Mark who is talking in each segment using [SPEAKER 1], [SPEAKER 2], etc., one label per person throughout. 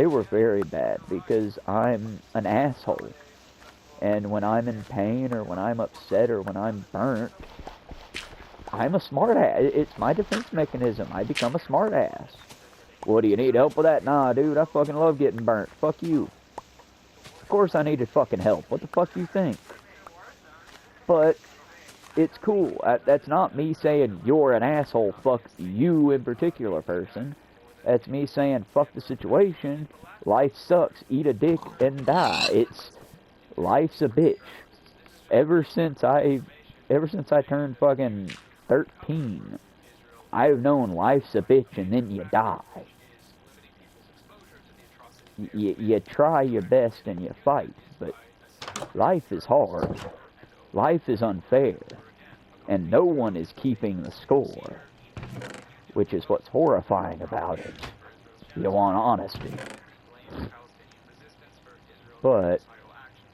[SPEAKER 1] They were very bad because I'm an asshole. And when I'm in pain or when I'm upset or when I'm burnt, I'm a smartass. It's my defense mechanism. I become a smartass. What, do you need help with that? Nah, dude, I fucking love getting burnt. Fuck you. Of course I needed fucking help. What the fuck you think? But it's cool. That's not me saying you're an asshole. Fuck you in particular, person. That's me saying fuck the situation. Life sucks. Eat a dick and die. Life's a bitch. Ever since I turned fucking 13, I've known life's a bitch and then you die. You try your best and you fight, but life is hard. Life is unfair. And no one is keeping the score. Which is what's horrifying about it. You want honesty. But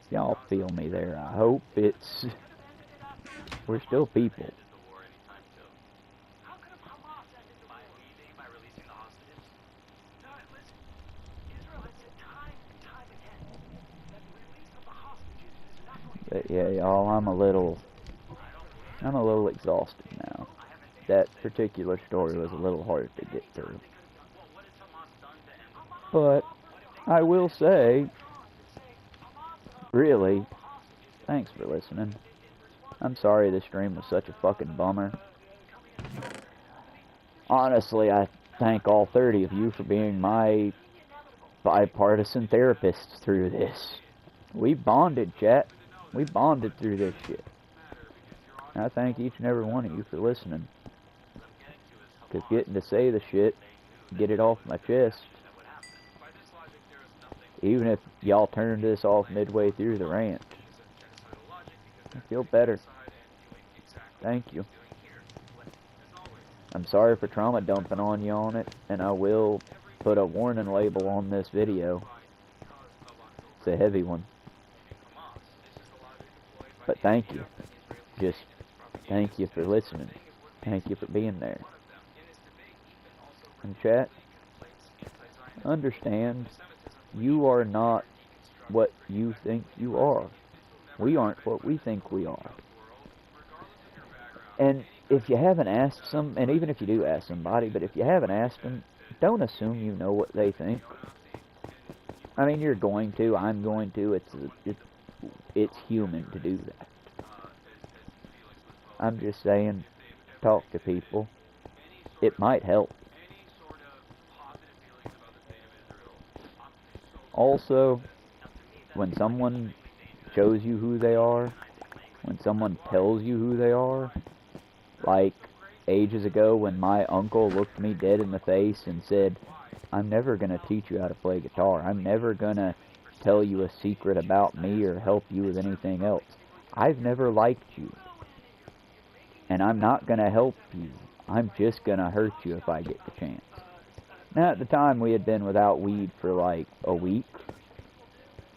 [SPEAKER 1] y'all feel me there, I hope. We're still people. But yeah, y'all, I'm a little exhausted now. That particular story was a little hard to get through. But I will say, really, thanks for listening. I'm sorry this stream was such a fucking bummer. Honestly, I thank all 30 of you for being my bipartisan therapists through this. We bonded, chat. We bonded through this shit. And I thank each and every one of you for listening. Because getting to say the shit, get it off my chest, even if y'all turned this off midway through the rant, I feel better. Thank you. I'm sorry for trauma dumping on you on it, and I will put a warning label on this video. It's a heavy one. But thank you. Just thank you for listening. Thank you for being there. And chat, understand, you are not what you think you are. We aren't what we think we are. And if you haven't asked some, and even if you do ask somebody, but if you haven't asked them, don't assume you know what they think. I mean, you're going to, I'm going to, it's human to do that. I'm just saying, talk to people. It might help. Also, when someone shows you who they are, when someone tells you who they are, like ages ago when my uncle looked me dead in the face and said, I'm never going to teach you how to play guitar. I'm never going to tell you a secret about me or help you with anything else. I've never liked you. And I'm not going to help you. I'm just going to hurt you if I get the chance. Now, at the time, we had been without weed for like a week.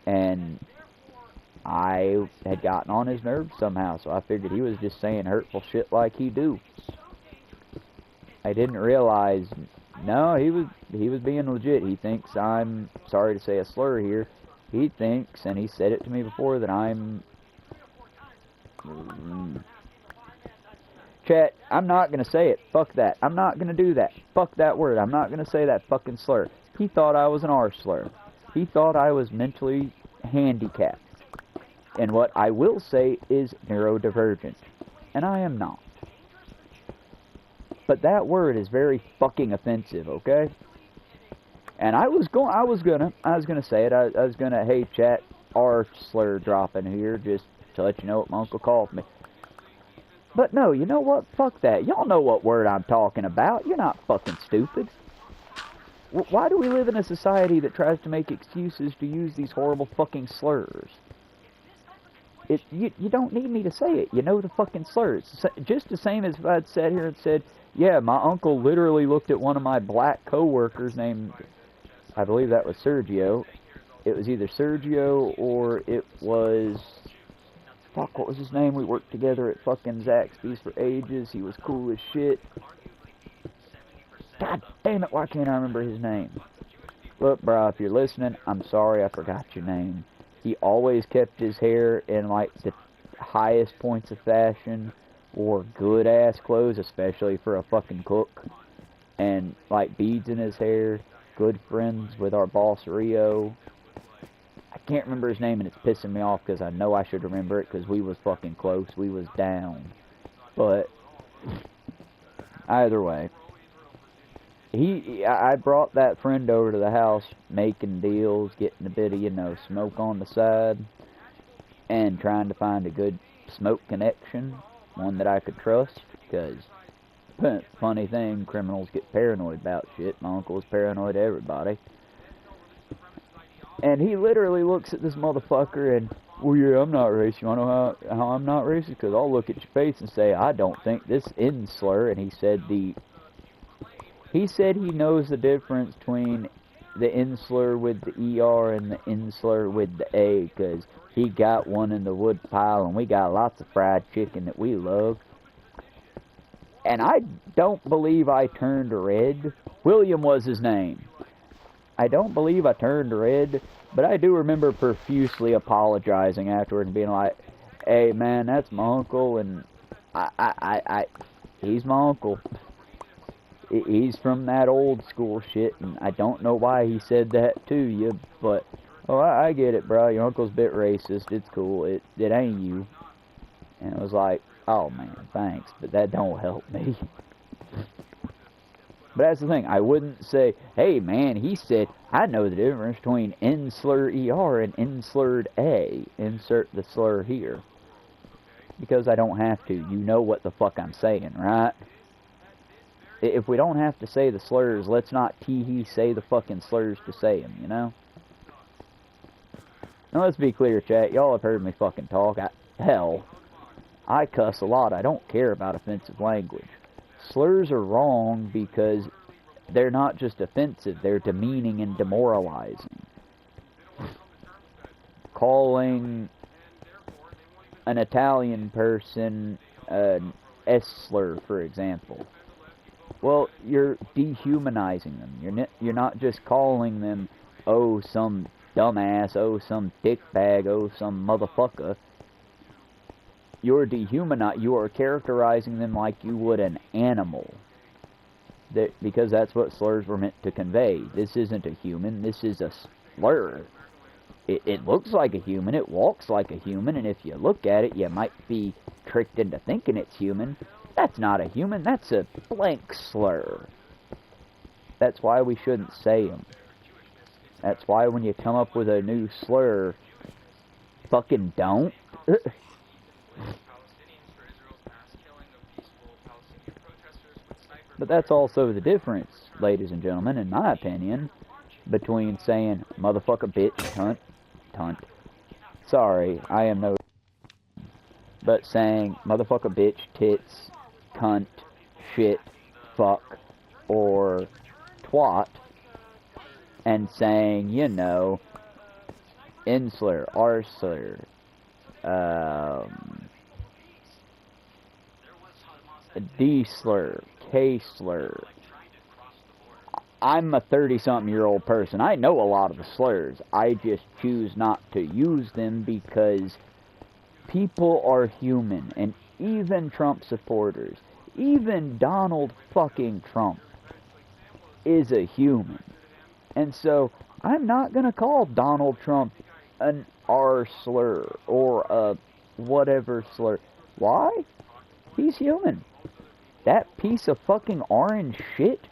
[SPEAKER 1] And I had gotten on his nerves somehow, so I figured he was just saying hurtful shit like he do. I didn't realize, no, he was being legit. He thinks I'm, sorry to say a slur here, he thinks, and he said it to me before, that I'm... Chat, I'm not going to say it. Fuck that. I'm not going to do that. Fuck that word. I'm not going to say that fucking slur. He thought I was an R slur. He thought I was mentally handicapped. And what I will say is neurodivergent. And I am not. But that word is very fucking offensive, okay? And I was gonna say it. I was gonna, hey chat, R slur dropping here, just to let you know what my uncle called me. But no, you know what? Fuck that. Y'all know what word I'm talking about. You're not fucking stupid. Why do we live in a society that tries to make excuses to use these horrible fucking slurs? You don't need me to say it. You know the fucking slurs. Just the same as if I'd sat here and said, yeah, my uncle literally looked at one of my black co-workers named, I believe that was Sergio. It was either Sergio or it was... Fuck, what was his name? We worked together at fucking Zaxby's for ages. He was cool as shit. God damn it, why can't I remember his name? Look, bro, if you're listening, I'm sorry I forgot your name. He always kept his hair in, like, the highest points of fashion, wore good-ass clothes, especially for a fucking cook, and, like, beads in his hair, good friends with our boss, Rio. I can't remember his name, and it's pissing me off, because I know I should remember it, because we was fucking close, we was down. But, either way. I brought that friend over to the house, making deals, getting a bit of, you know, smoke on the side, and trying to find a good smoke connection, one that I could trust, because, funny thing, criminals get paranoid about shit. My uncle's paranoid of everybody. And he literally looks at this motherfucker and, well, yeah, I'm not racist. You wanna know how I'm not racist? Because I'll look at your face and say, I don't think this N slur, and he said he knows the difference between the N slur with the ER and the N slur with the A, because he got one in the wood pile, and we got lots of fried chicken that we love. And I don't believe I turned red. William was his name. I don't believe I turned red, but I do remember profusely apologizing afterward and being like, hey, man, that's my uncle, and he's my uncle. He's from that old school shit, and I don't know why he said that to you, but, oh, I get it, bro. Your uncle's a bit racist. It's cool. It ain't you. And it was like, oh, man, thanks, but that don't help me. But that's the thing. I wouldn't say, hey, man, he said, I know the difference between N-slur ER and N-slurred A. Insert the slur here. Because I don't have to. You know what the fuck I'm saying, right? If we don't have to say the slurs, let's not tee-hee say the fucking slurs to say them, you know? Now, let's be clear, chat. Y'all have heard me fucking talk. Hell, I cuss a lot. I don't care about offensive language. Slurs are wrong because they're not just offensive. They're demeaning and demoralizing. Calling an Italian person an S-slur, for example. Well, you're dehumanizing them. You're not just calling them, oh, some dumbass, oh, some dickbag, oh, some motherfucker. You're dehumanizing. You are characterizing them like you would an animal. Because that's what slurs were meant to convey. This isn't a human. This is a slur. It looks like a human. It walks like a human. And if you look at it, you might be tricked into thinking it's human. That's not a human, that's a blank slur. That's why we shouldn't say them. That's why when you come up with a new slur, fucking don't. But that's also the difference, ladies and gentlemen, in my opinion, between saying motherfucker, bitch, cunt. Sorry, I am no... But saying motherfucker, bitch, tits, cunt, shit, fuck, or twat, and saying, you know, N-slur, R-slur, D-slur, K-slur. I'm a 30-something-year-old person. I know a lot of the slurs. I just choose not to use them because people are human, and even Trump supporters, even Donald fucking Trump is a human. And so, I'm not gonna call Donald Trump an R slur or a whatever slur. Why? He's human. That piece of fucking orange shit,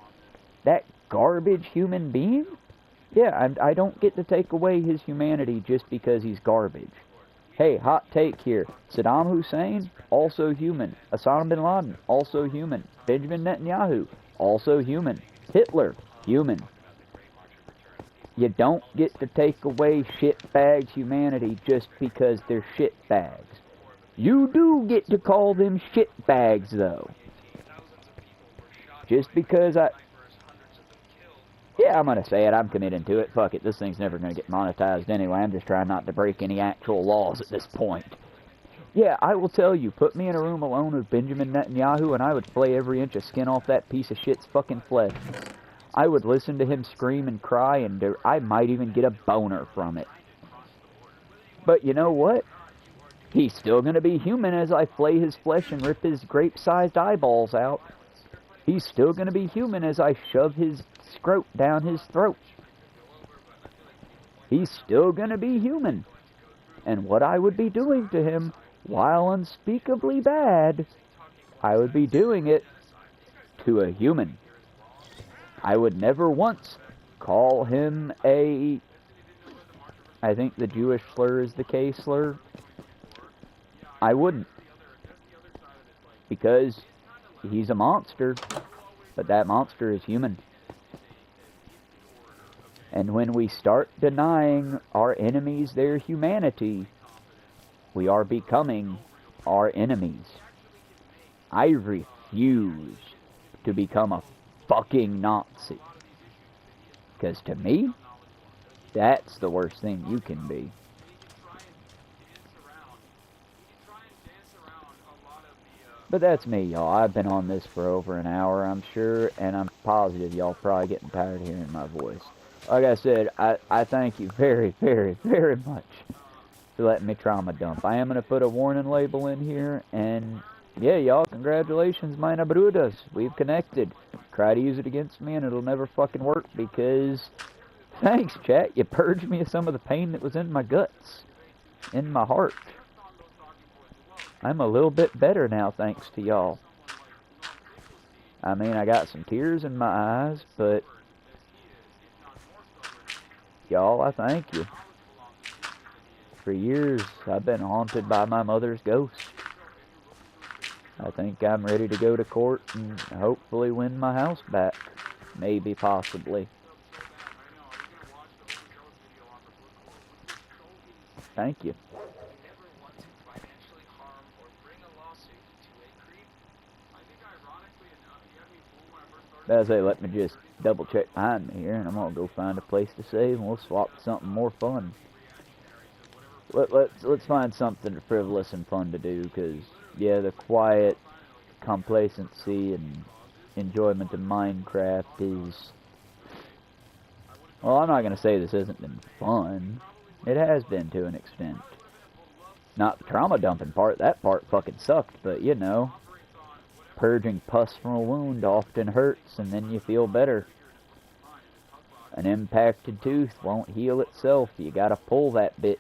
[SPEAKER 1] that garbage human being, yeah, I don't get to take away his humanity just because he's garbage. Hey, hot take here. Saddam Hussein, also human. Osama bin Laden, also human. Benjamin Netanyahu, also human. Hitler, human. You don't get to take away shitbags' humanity just because they're shitbags. You do get to call them shitbags, though. Just because yeah, I'm gonna say it. I'm committing to it. Fuck it. This thing's never gonna get monetized anyway. I'm just trying not to break any actual laws at this point. Yeah, I will tell you, put me in a room alone with Benjamin Netanyahu and I would flay every inch of skin off that piece of shit's fucking flesh. I would listen to him scream and cry, and I might even get a boner from it. But you know what? He's still going to be human as I flay his flesh and rip his grape-sized eyeballs out. He's still going to be human as I shove his scrote down his throat. He's still going to be human. And what I would be doing to him, while unspeakably bad, I would be doing it to a human. I would never once call him a... I think the Jewish slur is the K slur. I wouldn't. Because he's a monster, but that monster is human. And when we start denying our enemies their humanity, we are becoming our enemies. I refuse to become a fucking Nazi. Because to me, that's the worst thing you can be. But that's me, y'all. I've been on this for over an hour, I'm sure, and I'm positive y'all probably getting tired of hearing my voice. Like I said, I thank you very, very, very much for letting me trauma dump. I am going to put a warning label in here, and yeah, y'all, congratulations, meine Bruders. We've connected. Try to use it against me, and it'll never fucking work, because thanks, chat. You purged me of some of the pain that was in my guts, in my heart. I'm a little bit better now, thanks to y'all. I mean, I got some tears in my eyes, but y'all, I thank you. For years, I've been haunted by my mother's ghost. I think I'm ready to go to court and hopefully win my house back. Maybe, possibly. Thank you. As I say, let me just double check behind me here, and I'm gonna go find a place to save, and we'll swap to something more fun. Let's find something frivolous and fun to do, because yeah, the quiet complacency and enjoyment of Minecraft is, well, I'm not gonna say this hasn't been fun. It has been to an extent. Not the trauma dumping part. That part fucking sucked, but you know. Purging pus from a wound often hurts, and then you feel better. An impacted tooth won't heal itself. You gotta pull that bitch.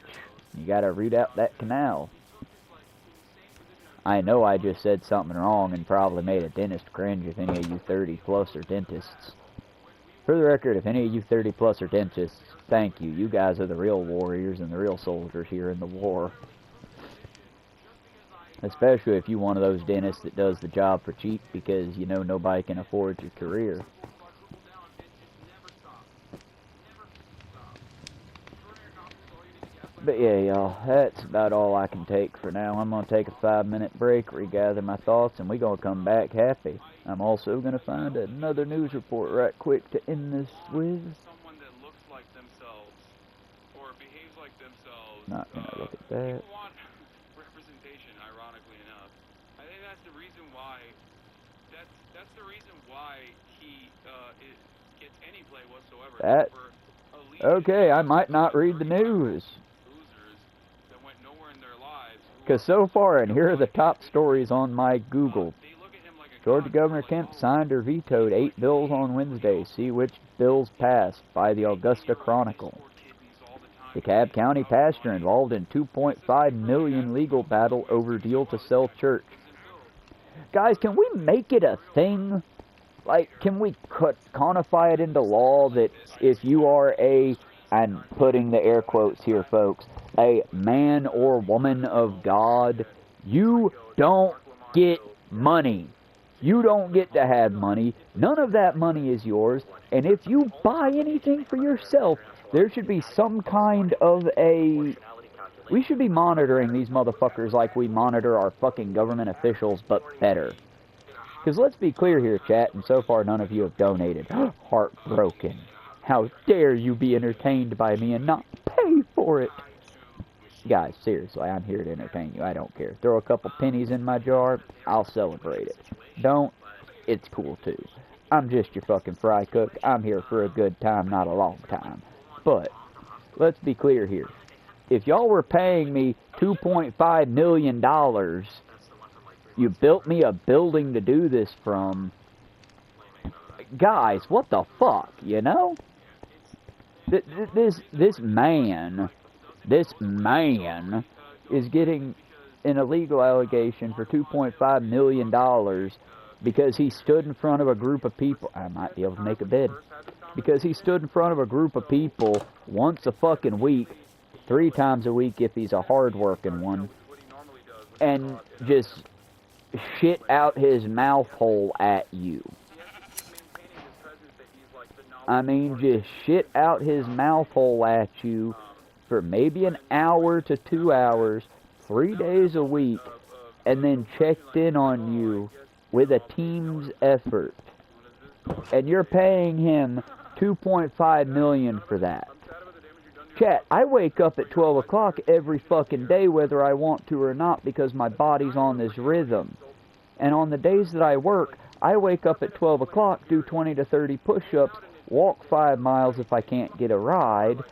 [SPEAKER 1] You gotta root out that canal. I know I just said something wrong and probably made a dentist cringe if any of you 30 plus are dentists. For the record, if any of you 30 plus are dentists, thank you. You guys are the real warriors and the real soldiers here in the war. Especially if you're one of those dentists that does the job for cheap because you know nobody can afford your career. But yeah, y'all, that's about all I can take for now. I'm going to take a 5-minute break, regather my thoughts, and we're going to come back happy. I'm also going to find another news report right quick to end this with.
[SPEAKER 2] Someone that looks like themselves or behaves like themselves.
[SPEAKER 1] Not going to look at that.
[SPEAKER 2] People want representation, ironically enough. I think that's the reason why. That's the reason why he gets any play whatsoever.
[SPEAKER 1] That. Okay, I might not read the news. Because so far, and here are the top stories on my Google. Georgia Governor Kemp signed or vetoed 8 bills on Wednesday. See which bills passed by the Augusta Chronicle. DeKalb County pastor involved in $2.5 million legal battle over deal to sell church. Guys, can we make it a thing? Like, can we codify it into law that if you are a, I'm putting the air quotes here, folks, a man or woman of God, you don't get money. You don't get to have money. None of that money is yours. And if you buy anything for yourself, there should be some kind of a... We should be monitoring these motherfuckers like we monitor our fucking government officials, but better. Because let's be clear here, chat, and so far none of you have donated. Heartbroken. How dare you be entertained by me and not pay for it? Guys, seriously, I'm here to entertain you. I don't care. Throw a couple pennies in my jar, I'll celebrate it. Don't, it's cool too. I'm just your fucking fry cook. I'm here for a good time, not a long time. But, let's be clear here. If y'all were paying me $2.5 million, you built me a building to do this from, guys, what the fuck, you know? This man is getting an illegal allegation for $2.5 million because he stood in front of a group of people. I might be able to make a bid. Because he stood in front of a group of people once a fucking week, 3 times a week if he's a hard-working one, and just shit out his mouth hole at you. I mean, just shit out his mouth hole at you for maybe an hour to 2 hours, 3 days a week, and then checked in on you with a team's effort. And you're paying him $2.5 million for that. Chat, I wake up at 12 o'clock every fucking day whether I want to or not because my body's on this rhythm. And on the days that I work, I wake up at 12 o'clock, do 20 to 30 push-ups, walk 5 miles if I can't get a ride,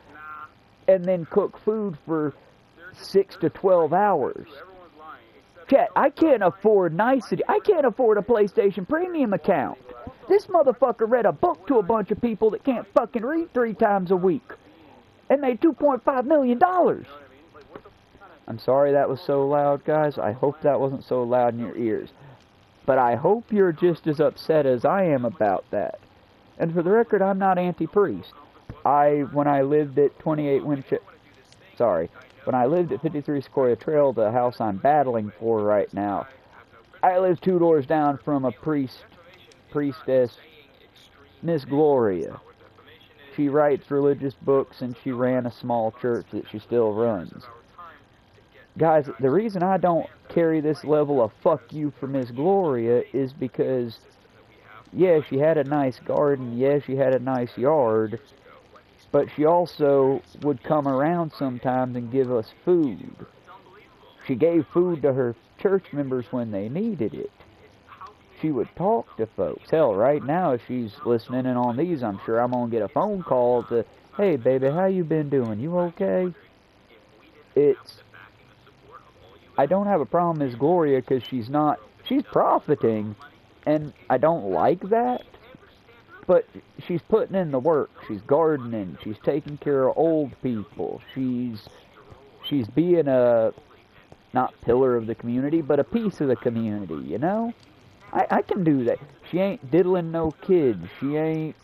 [SPEAKER 1] and then cook food for 6 to 12 hours. Chat, I can't afford nicety. I can't afford a PlayStation Premium account. This motherfucker read a book to a bunch of people that can't fucking read 3 times a week. And made $2.5 million. I'm sorry that was so loud, guys. I hope that wasn't so loud in your ears. But I hope you're just as upset as I am about that. And for the record, I'm not anti-priest. When I lived at 28 when I lived at 53 Sequoia Trail, the house I'm battling for right now, I lived 2 doors down from a priestess, Miss Gloria. She writes religious books, and she ran a small church that she still runs. Guys, the reason I don't carry this level of fuck you for Miss Gloria is because, yeah, she had a nice garden, yeah, she had a nice yard, but she also would come around sometimes and give us food. She gave food to her church members when they needed it. She would talk to folks. Hell, right now, if she's listening in on these, I'm sure I'm going to get a phone call to, hey, baby, how you been doing? You okay? I don't have a problem with Miss Gloria because she's profiting, and I don't like that, but she's putting in the work. She's gardening. She's taking care of old people. She's being a, not pillar of the community, but a piece of the community, you know? I can do that. She ain't diddling no kids. She ain't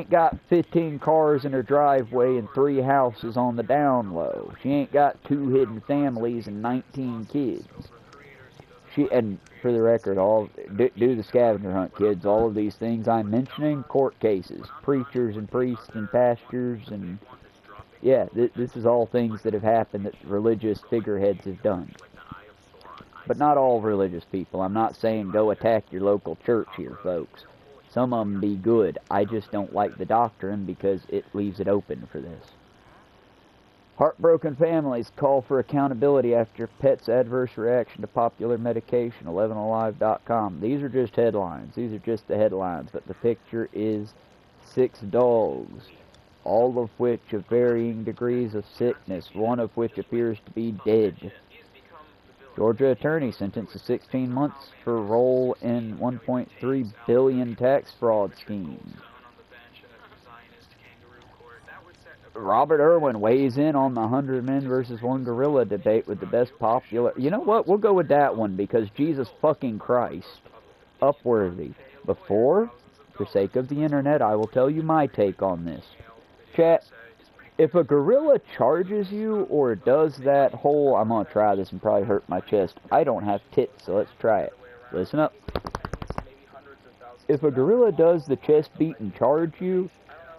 [SPEAKER 1] got 15 cars in her driveway and 3 houses on the down low. She ain't got 2 hidden families and 19 kids. And for the record, do the scavenger hunt, kids. All of these things I'm mentioning, court cases, preachers and priests and pastors, and yeah, this is all things that have happened that religious figureheads have done. But not all religious people. I'm not saying go attack your local church here, folks. Some of them be good. I just don't like the doctrine because it leaves it open for this. Heartbroken families call for accountability after pet's adverse reaction to popular medication. 11alive.com. These are just headlines. These are just the headlines. But the picture is 6 dogs, all of which of varying degrees of sickness, one of which appears to be dead. Georgia attorney sentenced to 16 months for role in $1.3 billion tax fraud scheme. Robert Irwin weighs in on the 100 men versus 1 gorilla debate with the best popular... You know what? We'll go with that one because Jesus fucking Christ. Upworthy. Before, for sake of the internet, I will tell you my take on this. Chat. If a gorilla charges you or does that whole, I'm going to try this and probably hurt my chest. I don't have tits, so let's try it. Listen up. If a gorilla does the chest beat and charge you,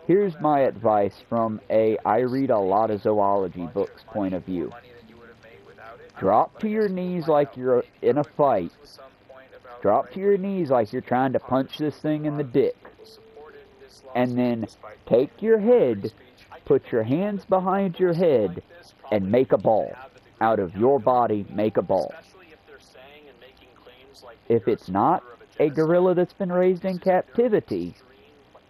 [SPEAKER 1] here's my advice from I read a lot of zoology books point of view. Drop to your knees like you're in a fight. Drop to your knees like you're trying to punch this thing in the dick. And then take your head, put your hands behind your head, and make a ball. Out of your body, make a ball. If it's not, a gorilla that's been raised in captivity.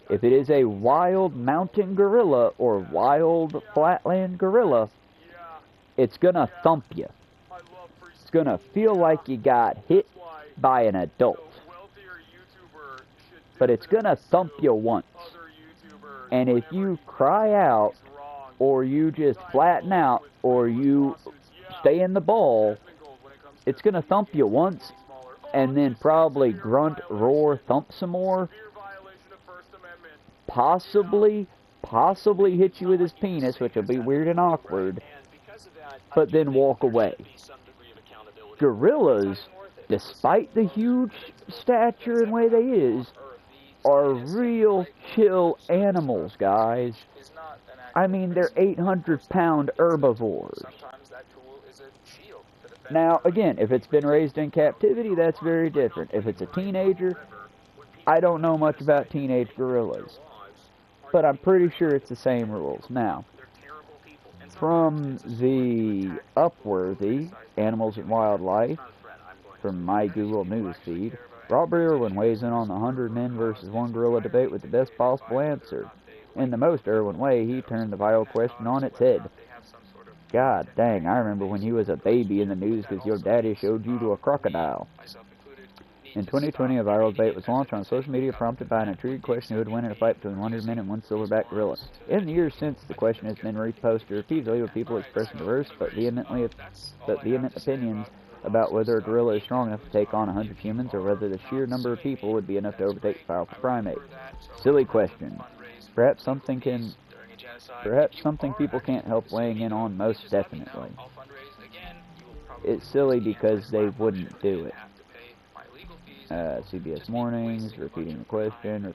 [SPEAKER 1] If it is a wild mountain gorilla or wild flatland gorilla, it's gonna thump you. It's gonna feel like you got hit by an adult. But it's gonna thump you once. And if you cry out, or you just flatten out, or you stay in the ball, it's gonna thump you once, and then probably grunt, roar, thump some more. Possibly hit you with his penis, which will be weird and awkward, but then walk away. Gorillas, despite the huge stature and way they is, are real chill animals, guys. I mean, they're 800-pound herbivores. Now, again, if it's been raised in captivity, that's very different. If it's a teenager, I don't know much about teenage gorillas, but I'm pretty sure it's the same rules. Now, from the Upworthy, Animals and Wildlife, from my Google News feed, Robert Irwin weighs in on the 100 men versus 1 gorilla debate with the best possible answer. In the most Irwin way, he turned the vital question on its head. God dang, I remember when you was a baby in the news because your daddy showed you to a crocodile. In 2020, a viral debate was launched on social media prompted by an intrigued question who would win in a fight between 100 men and 1 silverback gorilla. In the years since, the question has been reposted repeatedly with people expressing diverse but vehement opinions about whether a gorilla is strong enough to take on 100 humans or whether the sheer number of people would be enough to overtake the powerful primate. Silly question. Perhaps something people can't help weighing in on most definitely. It's silly because they wouldn't do it. CBS Mornings, repeating the question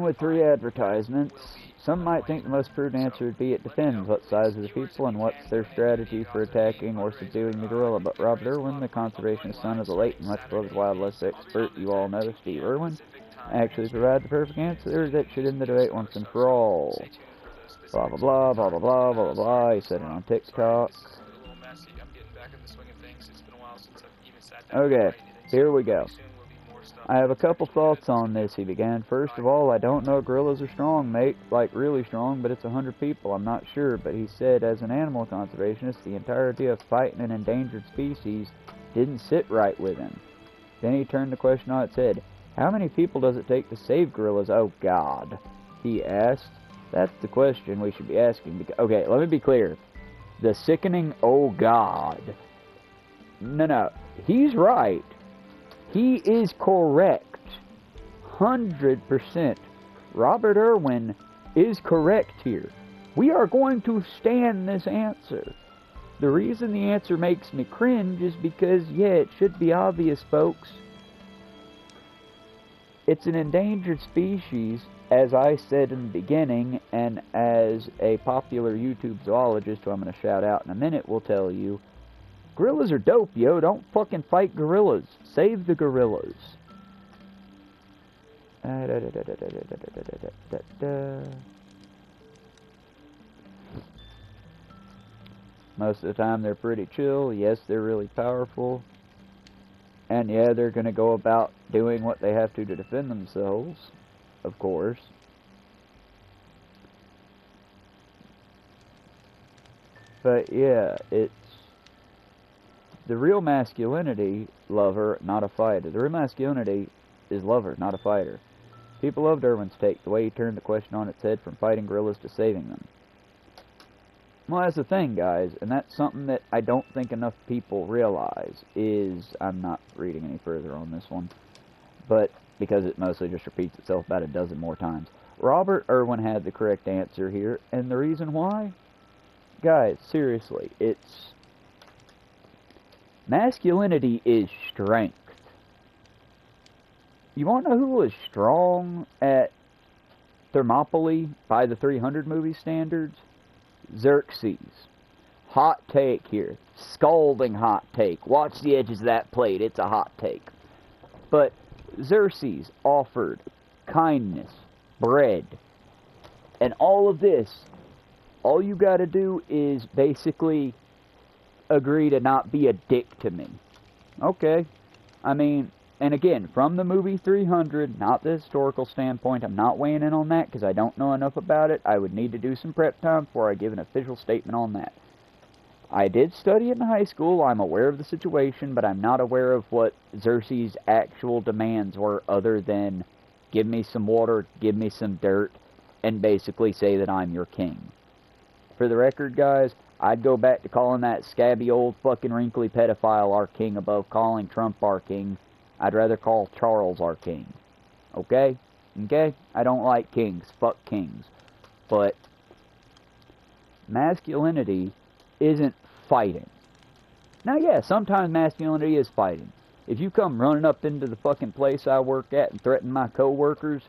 [SPEAKER 1] with 3 advertisements. Some might think the most prudent answer would be it depends what size of the people and what's their strategy for attacking or subduing the gorilla. But Robert Irwin, the conservationist son of the late and much beloved wildlife expert you all know, Steve Irwin, actually provides the perfect answer that should end the debate once and for all. Blah, blah, blah, blah, blah, blah, blah, blah. He said it on TikTok. Okay, here we go. I have a couple thoughts on this, he began. First of all, I don't know gorillas are strong, mate. Like, really strong, but it's 100 people. I'm not sure. But he said, as an animal conservationist, the entirety of fighting an endangered species didn't sit right with him. Then he turned the question on its head. How many people does it take to save gorillas? Oh, God, he asked. That's the question we should be asking. Okay, let me be clear. The sickening, oh, God. No, he's right. He is correct. 100%. Robert Irwin is correct here. We are going to stand this answer. The reason the answer makes me cringe is because, yeah, it should be obvious, folks. It's an endangered species, as I said in the beginning, and as a popular YouTube zoologist who I'm going to shout out in a minute will tell you, gorillas are dope, yo. Don't fucking fight gorillas. Save the gorillas. Most of the time they're pretty chill. Yes, they're really powerful. And yeah, they're going to go about doing what they have to defend themselves, of course. But yeah, it's the real masculinity, lover, not a fighter. The real masculinity is lover, not a fighter. People loved Irwin's take, the way he turned the question on its head from fighting gorillas to saving them. Well, that's the thing, guys, and that's something that I don't think enough people realize, is, I'm not reading any further on this one, but because it mostly just repeats itself about a dozen more times. Robert Irwin had the correct answer here, and the reason why? Guys, seriously, it's... masculinity is strength. You want to know who was strong at Thermopylae by the 300 movie standards? Xerxes. Hot take here. Scalding hot take. Watch the edges of that plate. It's a hot take. But Xerxes offered kindness, bread, and all of this. All you got to do is basically agree to not be a dick to me. Okay. I mean, and again, from the movie 300, not the historical standpoint, I'm not weighing in on that because I don't know enough about it. I would need to do some prep time before I give an official statement on that. I did study it in high school. I'm aware of the situation, but I'm not aware of what Xerxes' actual demands were other than give me some water, give me some dirt, and basically say that I'm your king. For the record, guys, I'd go back to calling that scabby old fucking wrinkly pedophile our king above calling Trump our king. I'd rather call Charles our king. Okay? Okay? I don't like kings. Fuck kings. But masculinity isn't fighting. Now, yeah, sometimes masculinity is fighting. If you come running up into the fucking place I work at and threaten my coworkers,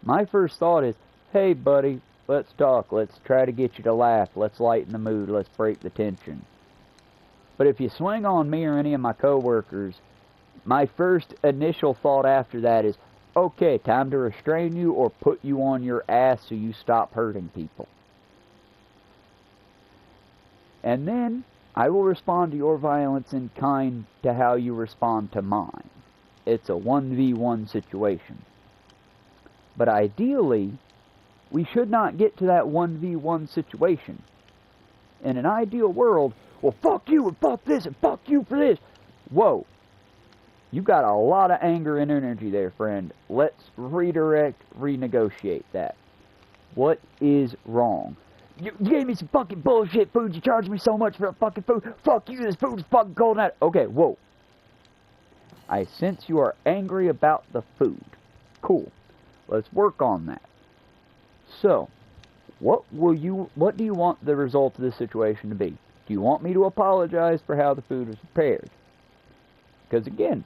[SPEAKER 1] my first thought is, hey, buddy, let's talk. Let's try to get you to laugh. Let's lighten the mood. Let's break the tension. But if you swing on me or any of my coworkers, my first initial thought after that is, okay, time to restrain you or put you on your ass so you stop hurting people. And then I will respond to your violence in kind to how you respond to mine. It's a 1v1 situation. But ideally, we should not get to that 1v1 situation. In an ideal world, well, fuck you and fuck this and fuck you for this. Whoa. You got a lot of anger and energy there, friend. Let's redirect, renegotiate that. What is wrong? You gave me some fucking bullshit food. You charged me so much for that fucking food. Fuck you, this food is fucking cold out. Okay, whoa. I sense you are angry about the food. Cool. Let's work on that. So, what do you want the result of this situation to be? Do you want me to apologize for how the food was prepared? Because again,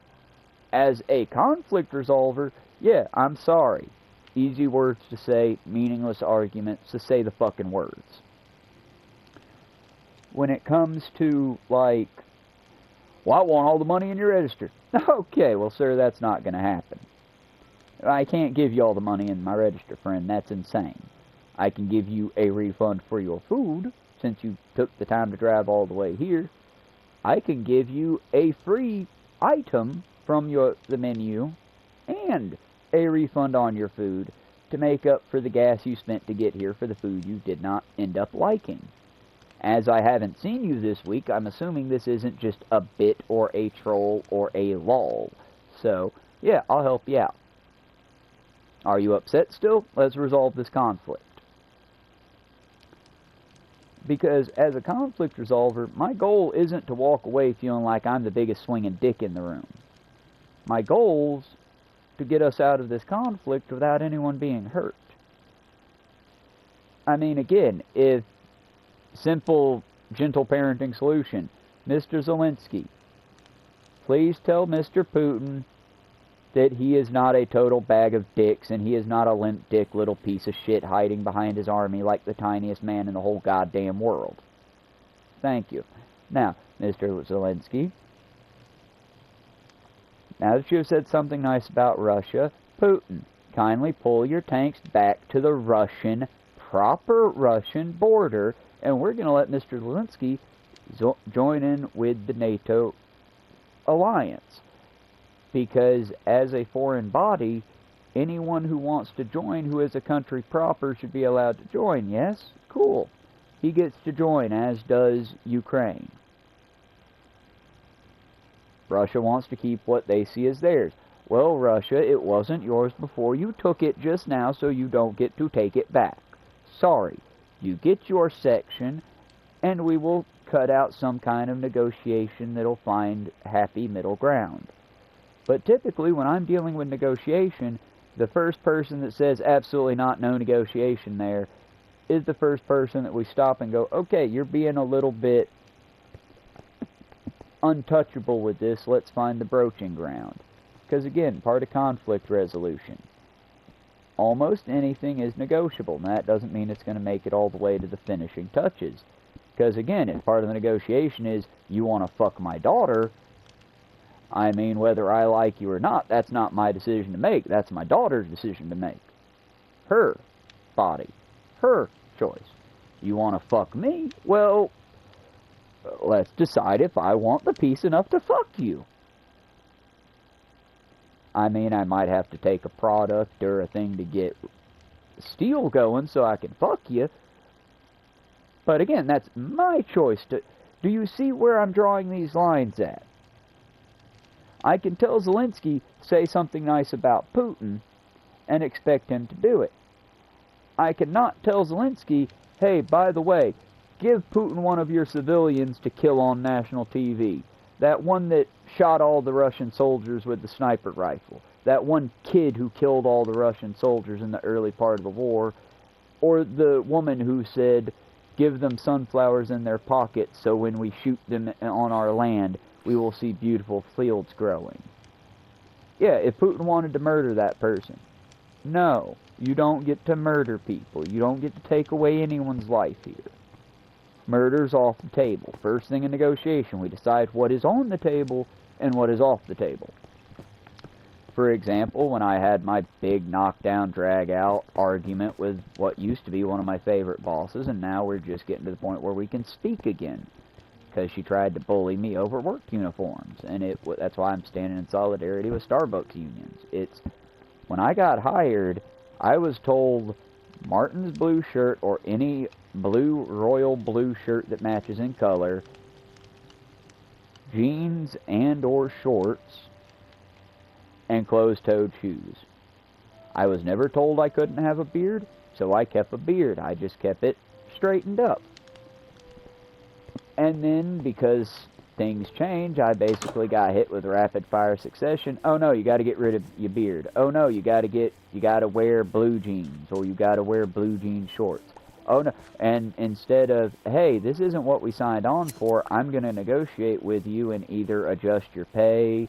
[SPEAKER 1] as a conflict resolver, yeah, I'm sorry. Easy words to say, meaningless arguments to say the fucking words. When it comes to, like, well, I want all the money in your register. Okay, well, sir, that's not going to happen. I can't give you all the money in my register, friend. That's insane. I can give you a refund for your food, since you took the time to drive all the way here. I can give you a free item from the menu and a refund on your food to make up for the gas you spent to get here for the food you did not end up liking. As I haven't seen you this week, I'm assuming this isn't just a bit or a troll or a lol. So, yeah, I'll help you out. Are you upset still? Let's resolve this conflict. Because as a conflict resolver, my goal isn't to walk away feeling like I'm the biggest swinging dick in the room. My goal's to get us out of this conflict without anyone being hurt. I mean, again, if simple, gentle parenting solution, Mr. Zelensky, please tell Mr. Putin that he is not a total bag of dicks and he is not a limp dick little piece of shit hiding behind his army like the tiniest man in the whole goddamn world. Thank you. Now, Mr. Zelensky, now that you have said something nice about Russia, Putin, kindly pull your tanks back to the proper Russian border, and we're going to let Mr. Zelensky join in with the NATO alliance. Because as a foreign body, anyone who wants to join who is a country proper should be allowed to join, yes? Cool. He gets to join, as does Ukraine. Russia wants to keep what they see as theirs. Well, Russia, it wasn't yours before you took it just now, so you don't get to take it back. Sorry. You get your section, and we will cut out some kind of negotiation that'll find happy middle ground. But typically, when I'm dealing with negotiation, the first person that says absolutely not, no negotiation there, is the first person that we stop and go, okay, you're being a little bit untouchable with this, let's find the broaching ground. Because again, part of conflict resolution. Almost anything is negotiable. Now, that doesn't mean it's going to make it all the way to the finishing touches. Because again, if part of the negotiation is, you want to fuck my daughter, I mean, whether I like you or not, that's not my decision to make. That's my daughter's decision to make. Her body. Her choice. You want to fuck me? Well, let's decide if I want the piece enough to fuck you. I mean, I might have to take a product or a thing to get steel going so I can fuck you. But again, that's my choice. Do you see where I'm drawing these lines at? I can tell Zelensky, say something nice about Putin, and expect him to do it. I cannot tell Zelensky, hey, by the way, give Putin one of your civilians to kill on national TV. That one that shot all the Russian soldiers with the sniper rifle. That one kid who killed all the Russian soldiers in the early part of the war. Or the woman who said, give them sunflowers in their pockets so when we shoot them on our land, we will see beautiful fields growing. Yeah, if Putin wanted to murder that person. No, you don't get to murder people. You don't get to take away anyone's life here. Murder's off the table. First thing in negotiation, we decide what is on the table and what is off the table. For example, when I had my big knockdown, drag-out argument with what used to be one of my favorite bosses, and now we're just getting to the point where we can speak again, because she tried to bully me over work uniforms, and that's why I'm standing in solidarity with Starbucks unions. When I got hired, I was told Martin's blue shirt or any blue, royal blue shirt that matches in color, jeans and or shorts, and closed-toed shoes. I was never told I couldn't have a beard, so I kept a beard. I just kept it straightened up. And then, because things change, I basically got hit with rapid-fire succession. Oh no, you got to get rid of your beard. Oh no, you got to wear blue jeans, or you got to wear blue jean shorts. Oh no, and instead of, hey, this isn't what we signed on for, I'm going to negotiate with you and either adjust your pay,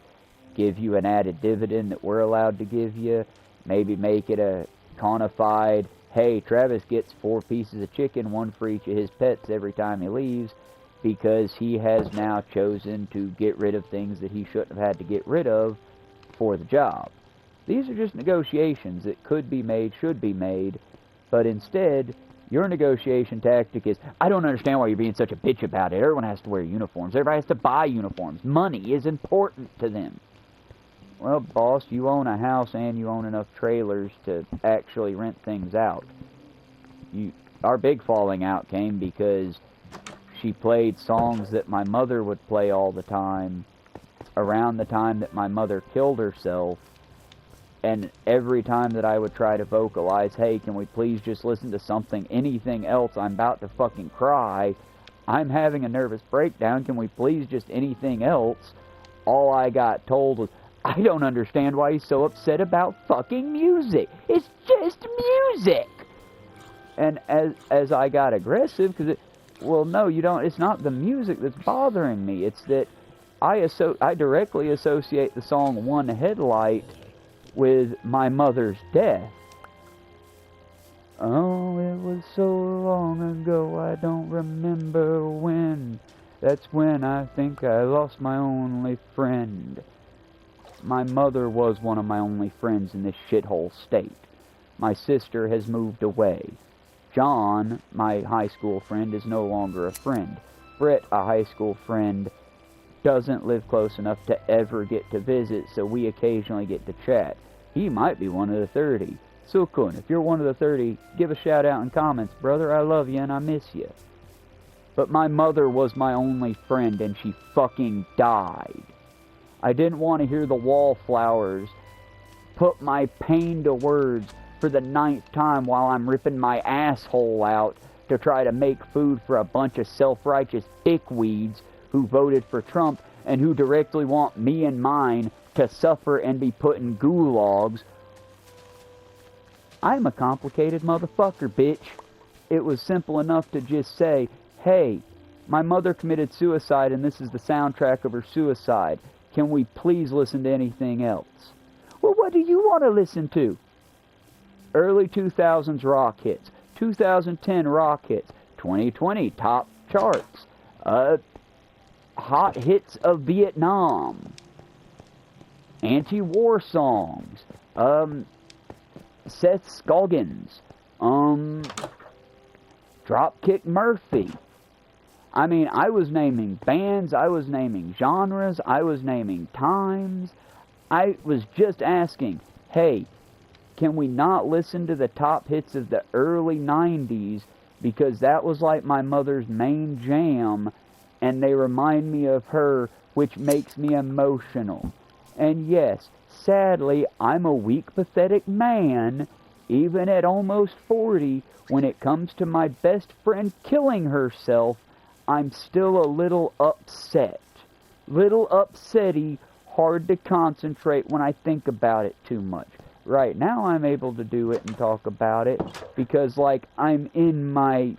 [SPEAKER 1] give you an added dividend that we're allowed to give you, maybe make it a conified, hey, Travis gets 4 pieces of chicken, 1 for each of his pets every time he leaves, because he has now chosen to get rid of things that he shouldn't have had to get rid of for the job. These are just negotiations that could be made, should be made, but instead, your negotiation tactic is, I don't understand why you're being such a bitch about it. Everyone has to wear uniforms. Everybody has to buy uniforms. Money is important to them. Well, boss, you own a house and you own enough trailers to actually rent things out. Our big falling out came because she played songs that my mother would play all the time around the time that my mother killed herself, and every time that I would try to vocalize, hey, can we please just listen to something, anything else, I'm about to fucking cry, I'm having a nervous breakdown, can we please just anything else, all I got told was, I don't understand why he's so upset about fucking music. It's just music. And as I got aggressive, because well, no, you don't. It's not the music that's bothering me. It's that I directly associate the song One Headlight with my mother's death. Oh, it was so long ago, I don't remember when. That's when I think I lost my only friend. My mother was one of my only friends in this shithole state. My sister has moved away. John, my high school friend, is no longer a friend. Brett, a high school friend, doesn't live close enough to ever get to visit, so we occasionally get to chat. He might be one of the 30. So, Kun, if you're one of the 30, give a shout out in comments. Brother, I love you and I miss you. But my mother was my only friend and she fucking died. I didn't want to hear the Wallflowers put my pain to words for the 9th time while I'm ripping my asshole out to try to make food for a bunch of self-righteous dickweeds who voted for Trump and who directly want me and mine to suffer and be put in gulags. I'm a complicated motherfucker, bitch. It was simple enough to just say, hey, my mother committed suicide and this is the soundtrack of her suicide. Can we please listen to anything else? Well, what do you want to listen to? Early 2000s rock hits, 2010 rock hits, 2020 top charts, hot hits of Vietnam, anti-war songs, Seth Scoggins, Dropkick Murphy. I mean, I was naming bands, I was naming genres, I was naming times. I was just asking, hey, can we not listen to the top hits of the early 90s because that was like my mother's main jam and they remind me of her, which makes me emotional. And yes, sadly, I'm a weak, pathetic man, even at almost 40. When it comes to my best friend killing herself, I'm still a little upset. Little upsetty, hard to concentrate when I think about it too much. Right now I'm able to do it and talk about it because like I'm in my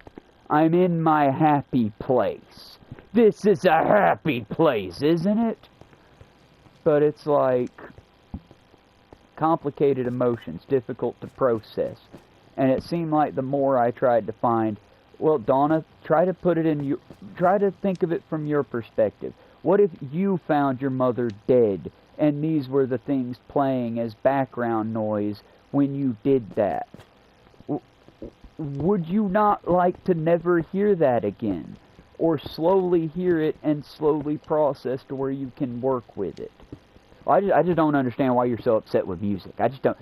[SPEAKER 1] happy place. This is a happy place, isn't it? But it's like complicated emotions, difficult to process. And it seemed like the more I tried to find, well, Donna, try to think of it from your perspective. What if you found your mother dead and these were the things playing as background noise when you did that? Would you not like to never hear that again? Or slowly hear it and slowly process to where you can work with it? I just don't understand why you're so upset with music. I just don't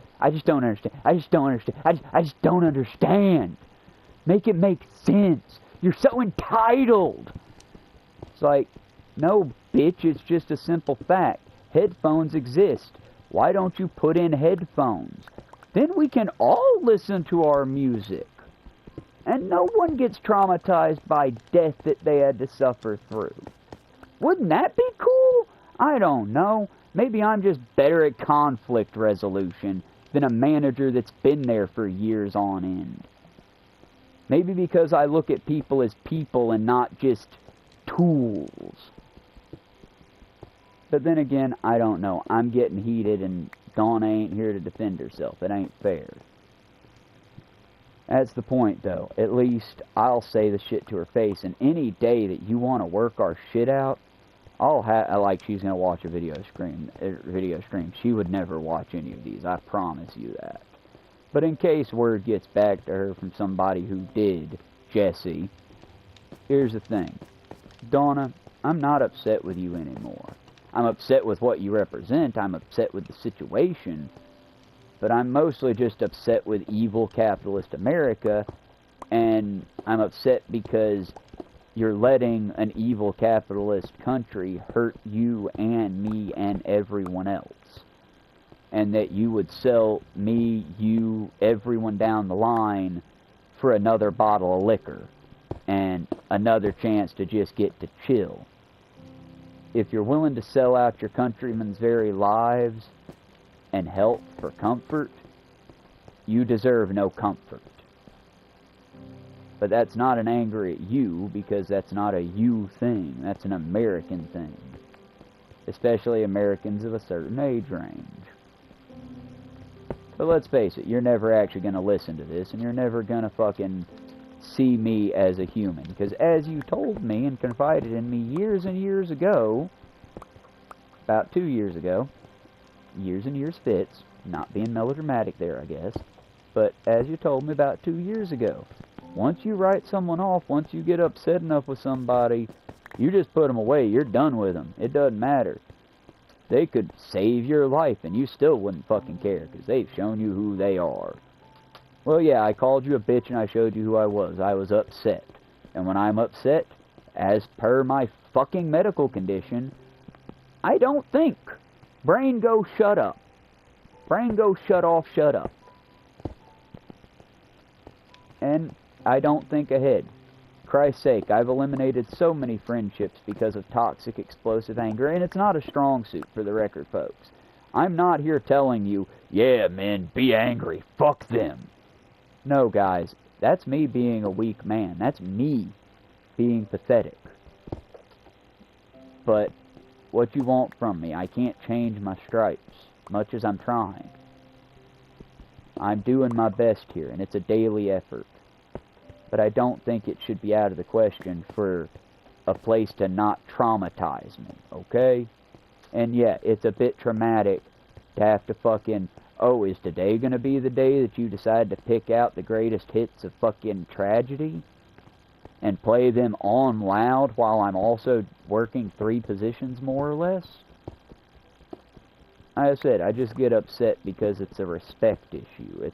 [SPEAKER 1] understand. I just don't understand. Make it make sense. You're so entitled. It's like, no, bitch, it's just a simple fact. Headphones exist. Why don't you put in headphones? Then we can all listen to our music. And no one gets traumatized by death that they had to suffer through. Wouldn't that be cool? I don't know. Maybe I'm just better at conflict resolution than a manager that's been there for years on end. Maybe because I look at people as people and not just tools. But then again, I don't know. I'm getting heated and Donna ain't here to defend herself. It ain't fair. That's the point, though. At least I'll say the shit to her face. And any day that you want to work our shit out, like she's going to watch a video stream. She would never watch any of these. I promise you that. But in case word gets back to her from somebody who did, Jesse, here's the thing. Donna, I'm not upset with you anymore. I'm upset with what you represent. I'm upset with the situation. But I'm mostly just upset with evil capitalist America. And I'm upset because you're letting an evil capitalist country hurt you and me and everyone else. And that you would sell me, you, everyone down the line for another bottle of liquor and another chance to just get to chill. If you're willing to sell out your countrymen's very lives and health for comfort, you deserve no comfort. But that's not an anger at you, because that's not a you thing. That's an American thing. Especially Americans of a certain age range. But let's face it, you're never actually going to listen to this, and you're never going to fucking see me as a human. Because as you told me and confided in me years and years ago, about 2 years ago, years and years fits, not being melodramatic there, I guess, but as you told me about 2 years ago, once you write someone off, once you get upset enough with somebody, you just put them away. You're done with them. It doesn't matter. They could save your life, and you still wouldn't fucking care, because they've shown you who they are. Well, yeah, I called you a bitch, and I showed you who I was. I was upset. And when I'm upset, as per my fucking medical condition, I don't think. Brain go shut up. Brain go shut off, shut up. And I don't think ahead. Christ's sake, I've eliminated so many friendships because of toxic, explosive anger, and it's not a strong suit, for the record, folks. I'm not here telling you, yeah, man, be angry, fuck them. No, guys, that's me being a weak man. That's me being pathetic. But what you want from me, I can't change my stripes, much as I'm trying. I'm doing my best here, and it's a daily effort. But I don't think it should be out of the question for a place to not traumatize me, okay? And yeah, it's a bit traumatic to have to fucking, oh, is today going to be the day that you decide to pick out the greatest hits of fucking tragedy and play them on loud while I'm also working 3 positions more or less? I said, I just get upset because it's a respect issue.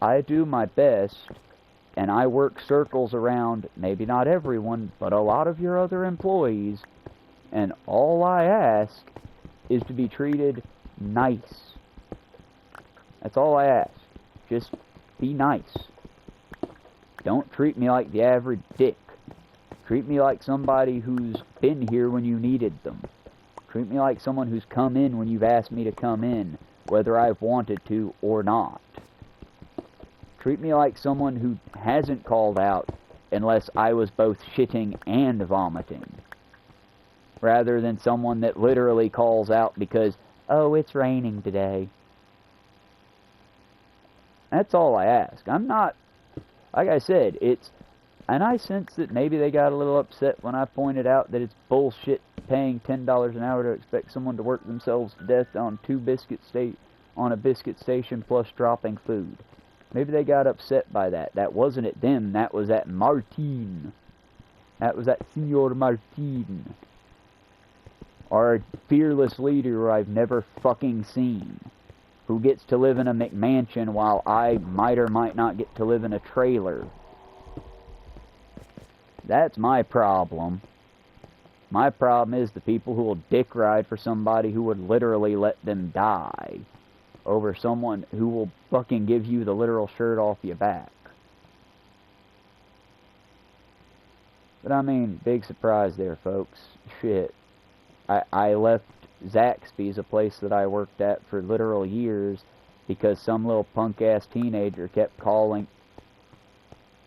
[SPEAKER 1] I do my best, and I work circles around, maybe not everyone, but a lot of your other employees, and all I ask is to be treated nice. That's all I ask. Just be nice. Don't treat me like the average dick. Treat me like somebody who's been here when you needed them. Treat me like someone who's come in when you've asked me to come in, whether I've wanted to or not. Treat me like someone who hasn't called out unless I was both shitting and vomiting. Rather than someone that literally calls out because, oh, it's raining today. That's all I ask. I'm not, like I said, and I sense that maybe they got a little upset when I pointed out that it's bullshit paying $10 an hour to expect someone to work themselves to death on a biscuit station plus dropping food. Maybe they got upset by that. That wasn't at them, that was at Martin. That was at Senor Martin. Our fearless leader who I've never fucking seen. Who gets to live in a McMansion while I might or might not get to live in a trailer. That's my problem. My problem is the people who will dick ride for somebody who would literally let them die over someone who will fucking give you the literal shirt off your back. But I mean, big surprise there, folks. Shit. I left Zaxby's, a place that I worked at for literal years, because some little punk-ass teenager kept calling.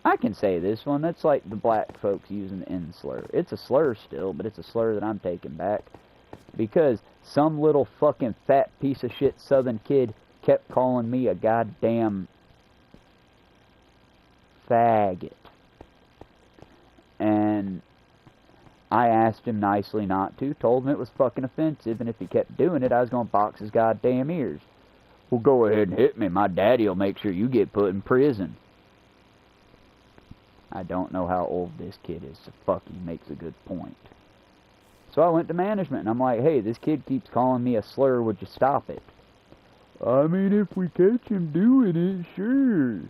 [SPEAKER 1] I can say this one, that's like the black folks using the N slur. It's a slur still, but it's a slur that I'm taking back. Because some little fucking fat piece of shit southern kid kept calling me a goddamn faggot. And I asked him nicely not to, told him it was fucking offensive, and if he kept doing it, I was going to box his goddamn ears. Well, go ahead and hit me. My daddy will make sure you get put in prison. I don't know how old this kid is, so fuck, he makes a good point. So I went to management, and I'm like, hey, this kid keeps calling me a slur, would you stop it? I mean, if we catch him doing it, sure.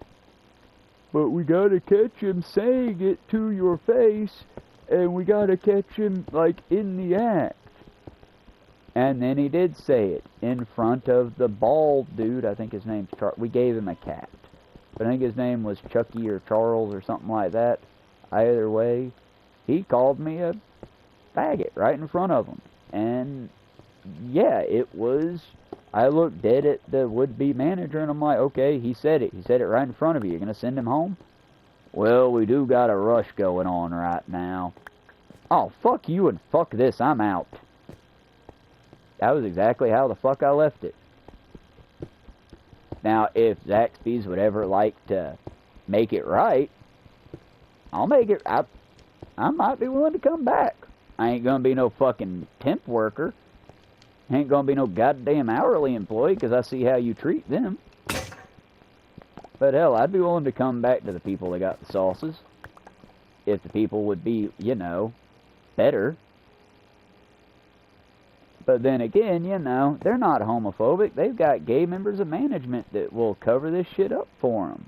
[SPEAKER 1] But we gotta catch him saying it to your face, and we gotta catch him, like, in the act. And then he did say it in front of the bald dude. I think his name's Charles. We gave him a cat. But I think his name was Chucky or Charles or something like that. Either way, he called me a faggot right in front of him. And, yeah, it was... I looked dead at the would-be manager, and I'm like, okay, he said it. He said it right in front of you. You're going to send him home? Well, we do got a rush going on right now. Oh, fuck you and fuck this. I'm out. That was exactly how the fuck I left it. Now, if Zaxby's would ever like to make it right, I'll make it. I might be willing to come back. I ain't gonna be no fucking temp worker. Ain't gonna be no goddamn hourly employee, because I see how you treat them. But hell, I'd be willing to come back to the people that got the sauces. If the people would be, you know, better. But then again, you know, they're not homophobic. They've got gay members of management that will cover this shit up for them.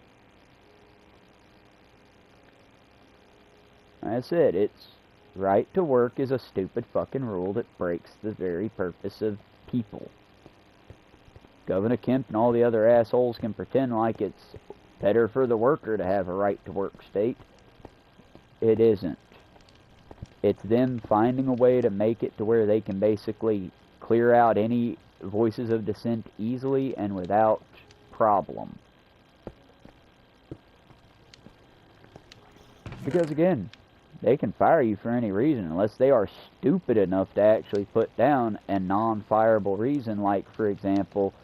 [SPEAKER 1] That's it. It's right to work is a stupid fucking rule that breaks the very purpose of people. Governor Kemp and all the other assholes can pretend like it's better for the worker to have a right to work state. It isn't. It's them finding a way to make it to where they can basically clear out any voices of dissent easily and without problem. Because again, they can fire you for any reason unless they are stupid enough to actually put down a non-fireable reason, like, for example,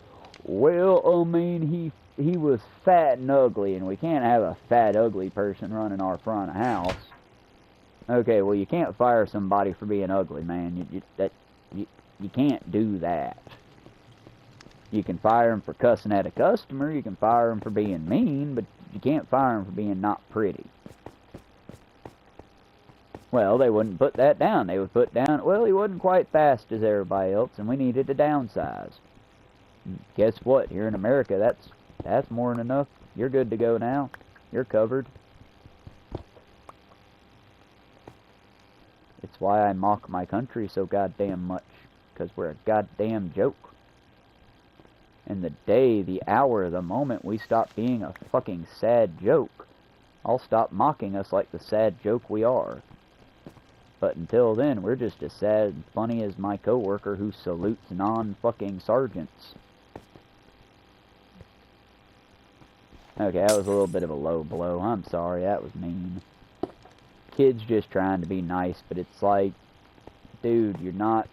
[SPEAKER 1] well, I mean, he was fat and ugly, and we can't have a fat, ugly person running our front of house. Okay, well, you can't fire somebody for being ugly, man. You can't do that. You can fire them for cussing at a customer. You can fire them for being mean, but you can't fire them for being not pretty. Well, they wouldn't put that down. They would put down, well, he wasn't quite fast as everybody else, and we needed to downsize. Guess what? Here in America, that's more than enough. You're good to go now. You're covered. It's why I mock my country so goddamn much, because we're a goddamn joke. And the day, the hour, the moment we stop being a fucking sad joke, I'll stop mocking us like the sad joke we are. But until then, we're just as sad and funny as my coworker who salutes non-fucking sergeants. Okay, that was a little bit of a low blow. I'm sorry, that was mean. Kids just trying to be nice, but it's like, dude, you're not...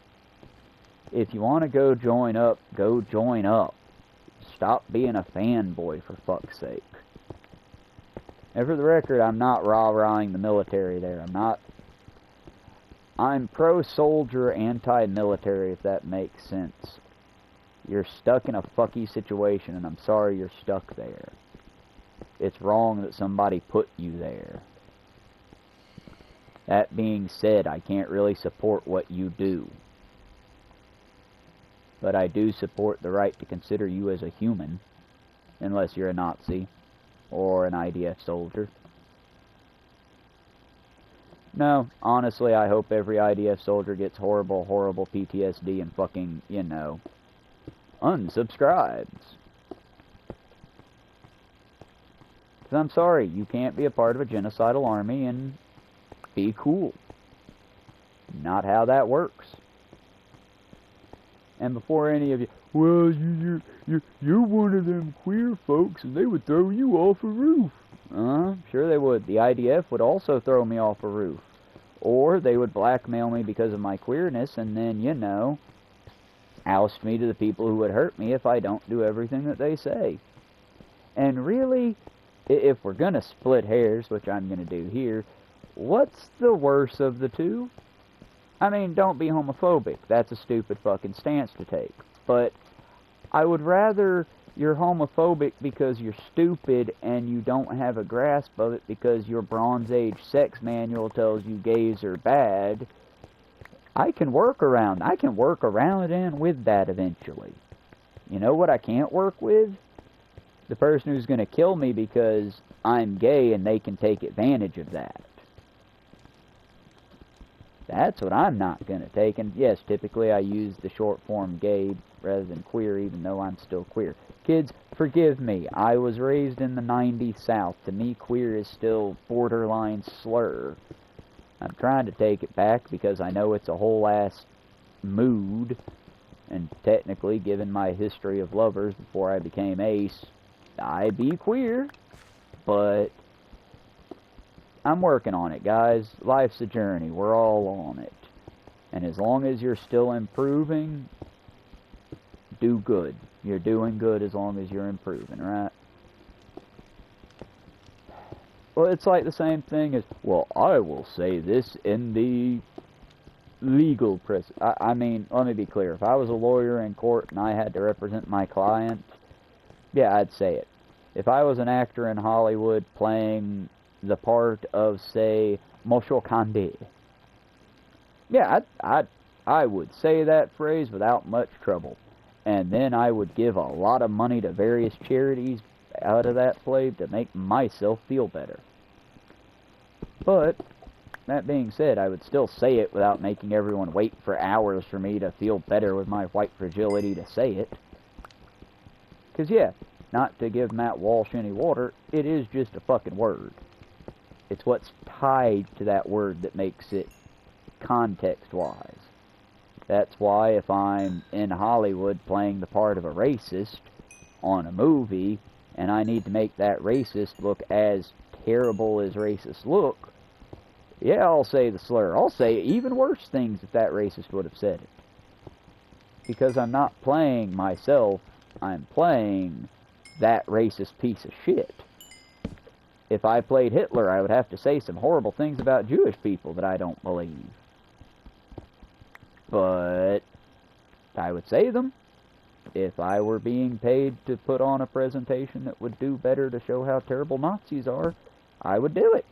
[SPEAKER 1] If you want to go join up, go join up. Stop being a fanboy, for fuck's sake. And for the record, I'm not rah-rahing the military there. I'm pro-soldier, anti-military, if that makes sense. You're stuck in a fucky situation, and I'm sorry you're stuck there. It's wrong that somebody put you there. That being said, I can't really support what you do. But I do support the right to consider you as a human, unless you're a Nazi or an IDF soldier. No, honestly, I hope every IDF soldier gets horrible, horrible PTSD and fucking, you know, unsubscribes. Because I'm sorry, you can't be a part of a genocidal army and be cool. Not how that works. And before any of you, well, you're one of them queer folks and they would throw you off a roof. Sure they would. The IDF would also throw me off a roof. Or they would blackmail me because of my queerness and then, you know, oust me to the people who would hurt me if I don't do everything that they say. And really, if we're going to split hairs, which I'm going to do here, what's the worse of the two? I mean, don't be homophobic. That's a stupid fucking stance to take. But I would rather you're homophobic because you're stupid and you don't have a grasp of it because your Bronze Age sex manual tells you gays are bad. I can work around and with that eventually. You know what I can't work with? The person who's going to kill me because I'm gay and they can take advantage of that. That's what I'm not going to take. And yes, typically I use the short form gay rather than queer, even though I'm still queer. Kids, forgive me. I was raised in the 90s South. To me, queer is still borderline slur. I'm trying to take it back because I know it's a whole ass mood. And technically, given my history of lovers before I became ace, I be queer. But I'm working on it, guys. Life's a journey. We're all on it. And as long as you're still improving, do good. You're doing good as long as you're improving, right? Well, it's like the same thing as, well, I will say this in the legal press. I mean, let me be clear. If I was a lawyer in court and I had to represent my client, yeah, I'd say it. If I was an actor in Hollywood playing the part of, say, Monsieur Condé, yeah, I would say that phrase without much trouble. And then I would give a lot of money to various charities out of that play to make myself feel better. But, that being said, I would still say it without making everyone wait for hours for me to feel better with my white fragility to say it. Because, yeah, not to give Matt Walsh any water, it is just a fucking word. It's what's tied to that word that makes it context-wise. That's why if I'm in Hollywood playing the part of a racist on a movie, and I need to make that racist look as terrible as racists look, yeah, I'll say the slur. I'll say even worse things if that racist would have said it. Because I'm not playing myself, I'm playing that racist piece of shit. If I played Hitler, I would have to say some horrible things about Jewish people that I don't believe. But I would say them. If I were being paid to put on a presentation that would do better to show how terrible Nazis are, I would do it.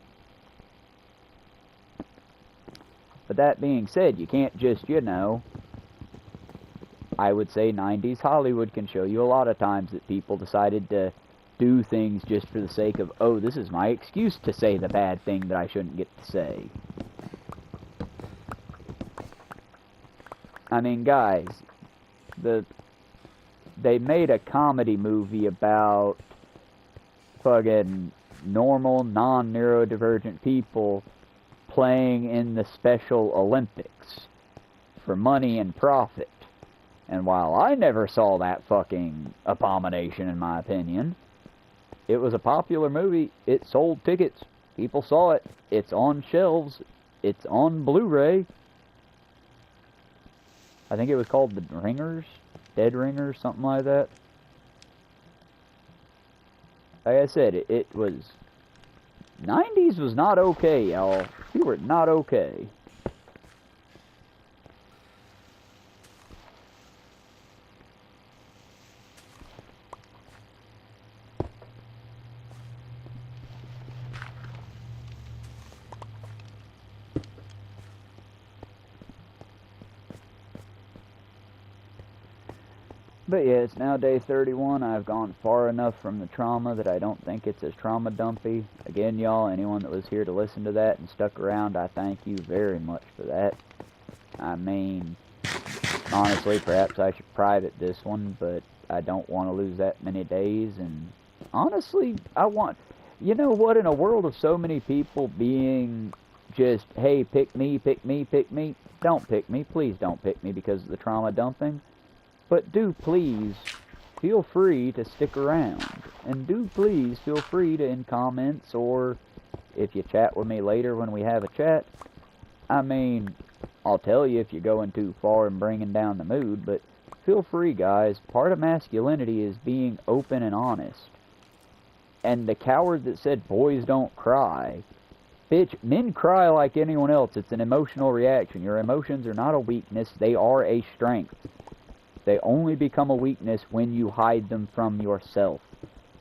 [SPEAKER 1] But that being said, you can't just, you know, I would say 90s Hollywood can show you a lot of times that people decided to do things just for the sake of, oh, this is my excuse to say the bad thing that I shouldn't get to say. I mean, guys, they made a comedy movie about fucking normal, non-neurodivergent people playing in the Special Olympics for money and profit. And while I never saw that fucking abomination, in my opinion, it was a popular movie. It sold tickets. People saw it. It's on shelves. It's on Blu-ray. I think it was called The Ringers, Dead Ringers, something like that. Like I said, it was... 90s was not okay, y'all. We were not okay. But yeah, it's now day 31. I've gone far enough from the trauma that I don't think it's as trauma dumpy. Again, y'all, anyone that was here to listen to that and stuck around, I thank you very much for that. I mean, honestly, perhaps I should private this one, but I don't want to lose that many days. And honestly, I want... You know what? In a world of so many people being just, hey, pick me, pick me, pick me, don't pick me. Please don't pick me because of the trauma dumping. But do please feel free to stick around. And do please feel free to, in comments, or if you chat with me later when we have a chat. I mean, I'll tell you if you're going too far and bringing down the mood, but feel free, guys. Part of masculinity is being open and honest. And the coward that said boys don't cry, bitch, men cry like anyone else. It's an emotional reaction. Your emotions are not a weakness, they are a strength. They only become a weakness when you hide them from yourself.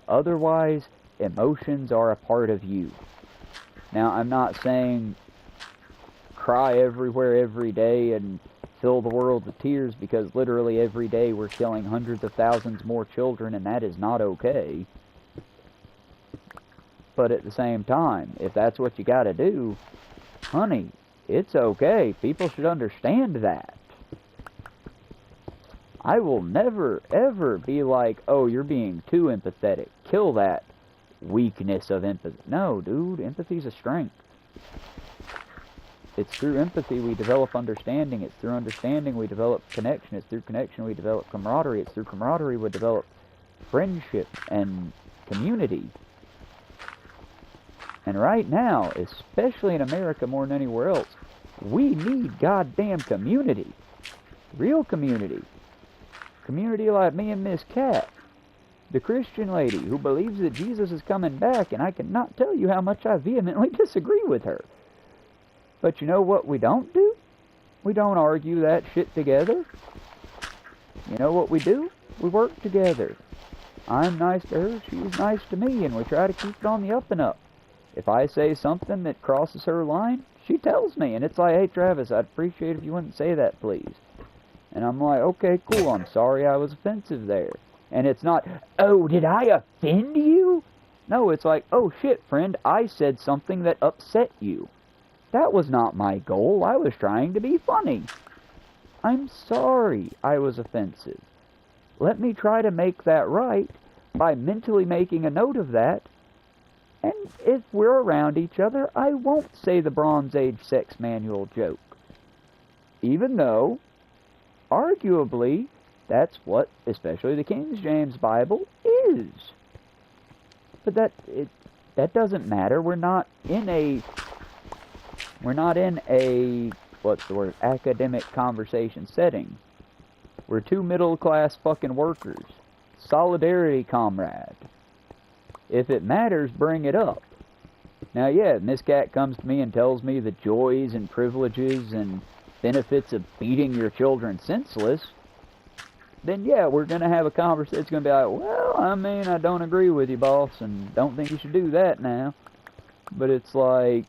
[SPEAKER 1] Otherwise, emotions are a part of you. Now, I'm not saying cry everywhere every day and fill the world with tears, because literally every day we're killing hundreds of thousands more children, and that is not okay. But at the same time, if that's what you gotta do, honey, it's okay. People should understand that. I will never, ever be like, oh, you're being too empathetic. Kill that weakness of empathy. No, dude, empathy's a strength. It's through empathy we develop understanding. It's through understanding we develop connection. It's through connection we develop camaraderie. It's through camaraderie we develop friendship and community. And right now, especially in America more than anywhere else, we need goddamn community. Real community. Community like me and Miss Cat, the Christian lady who believes that Jesus is coming back, and I cannot tell you how much I vehemently disagree with her. But you know what we don't do? We don't argue that shit together. You know what we do? We work together. I'm nice to her, she's nice to me, and we try to keep it on the up and up. If I say something that crosses her line, she tells me, and it's like, hey Travis, I'd appreciate if you wouldn't say that, please. And I'm like, okay, cool, I'm sorry I was offensive there. And it's not, oh, did I offend you? No, it's like, oh shit, friend, I said something that upset you. That was not my goal, I was trying to be funny. I'm sorry I was offensive. Let me try to make that right by mentally making a note of that. And if we're around each other, I won't say the Bronze Age sex manual joke. Even though, arguably, that's what, especially the King James Bible, is. But that doesn't matter. We're not in a, what's the word, academic conversation setting. We're two middle-class fucking workers. Solidarity, comrade. If it matters, bring it up. Now, yeah, Miss Cat comes to me and tells me the joys and privileges and benefits of beating your children senseless, then yeah, we're going to have a conversation. It's going to be like, well, I mean, I don't agree with you, boss, and don't think you should do that now. But it's like,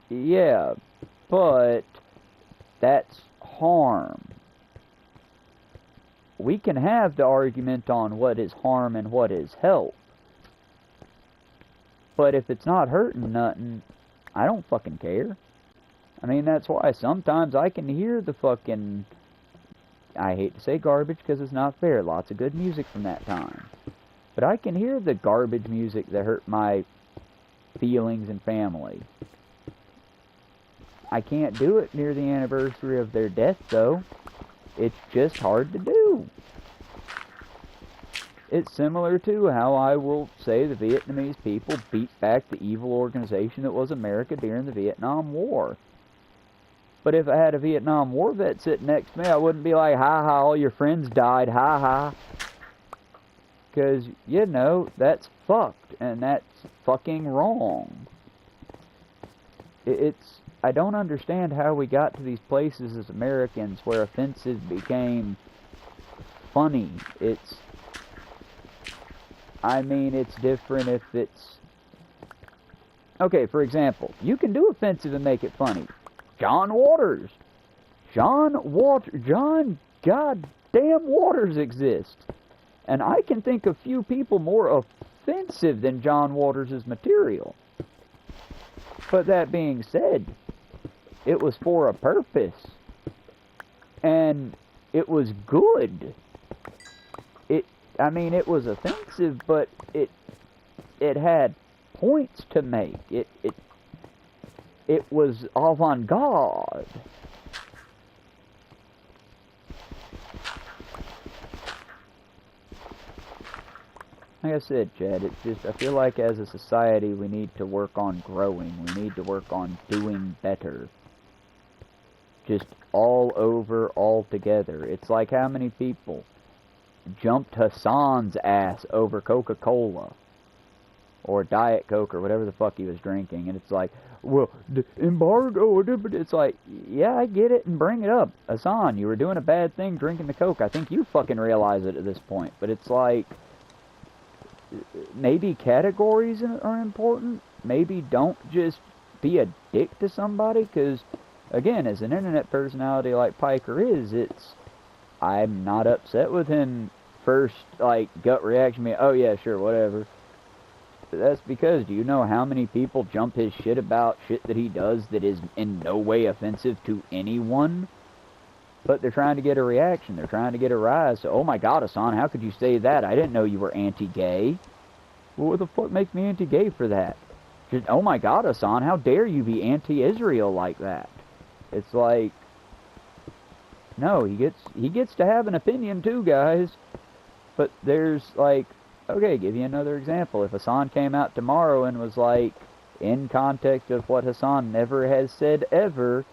[SPEAKER 1] yeah, but that's harm. we can have the argument on what is harm and what is help. But if it's not hurting nothing, I don't fucking care. I mean, that's why sometimes I can hear the fucking... I hate to say garbage because it's not fair. Lots of good music from that time. But I can hear the garbage music that hurt my feelings and family. I can't do it near the anniversary of their death, though. It's just hard to do. It's similar to how I will say the Vietnamese people beat back the evil organization that was America during the Vietnam War. But if I had a Vietnam War vet sitting next to me, I wouldn't be like, ha ha, all your friends died, ha ha. Because, you know, that's fucked, and that's fucking wrong. I don't understand how we got to these places as Americans where offensive became funny. I mean, it's different if it's... Okay, for example, you can do offensive and make it funny. John Waters. John goddamn Waters exists. And I can think of few people more offensive than John Waters' material. But that being said, it was for a purpose. And it was good. I mean, it was offensive, but it had points to make. It was avant-garde. Like I said, Chad, it's just, I feel like as a society we need to work on growing. We need to work on doing better. Just all over, all together. It's like how many people jumped Hassan's ass over Coca-Cola or Diet Coke or whatever the fuck he was drinking, and it's like, well, the embargo, it's like, yeah, I get it, and bring it up. Hassan, you were doing a bad thing drinking the Coke. I think you fucking realize it at this point, but it's like, maybe categories are important. Maybe don't just be a dick to somebody, because, again, as an internet personality like Piker is, I'm not upset with him first, like, gut reaction, me, oh yeah, sure, whatever. But that's because, do you know how many people jump his shit about shit that he does that is in no way offensive to anyone? But they're trying to get a reaction, they're trying to get a rise, so, oh my god, Hassan, how could you say that? I didn't know you were anti-gay. Well, what the fuck makes me anti-gay for that? Just, oh my god, Hassan, how dare you be anti-Israel like that? It's like, no, he gets to have an opinion too, guys. But there's like, okay, give you another example. If Hassan came out tomorrow and was like, in context of what Hassan never has said ever,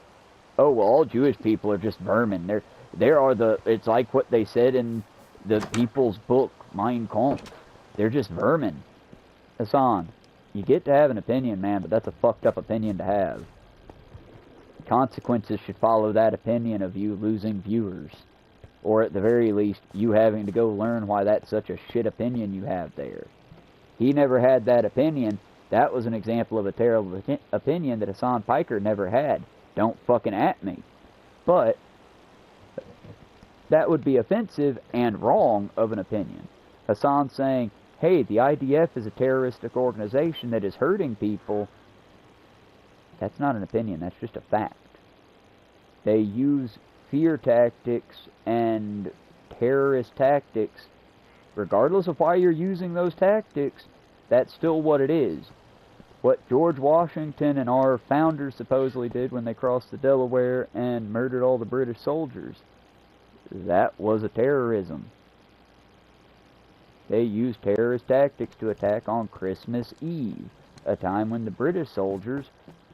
[SPEAKER 1] oh well, all Jewish people are just vermin. It's like what they said in the people's book, Mein Kampf. They're just vermin. Hassan, you get to have an opinion, man, but that's a fucked up opinion to have. Consequences should follow that opinion of you losing viewers. Or at the very least, you having to go learn why that's such a shit opinion you have there. He never had that opinion. That was an example of a terrible opinion that Hassan Piker never had. Don't fucking at me. But that would be offensive and wrong of an opinion. Hassan saying, hey, the IDF is a terroristic organization that is hurting people. That's not an opinion, that's just a fact. They use fear tactics and terrorist tactics. Regardless of why you're using those tactics, that's still what it is. What George Washington and our founders supposedly did when they crossed the Delaware and murdered all the British soldiers, that was a terrorism. They used terrorist tactics to attack on Christmas Eve, a time when the British soldiers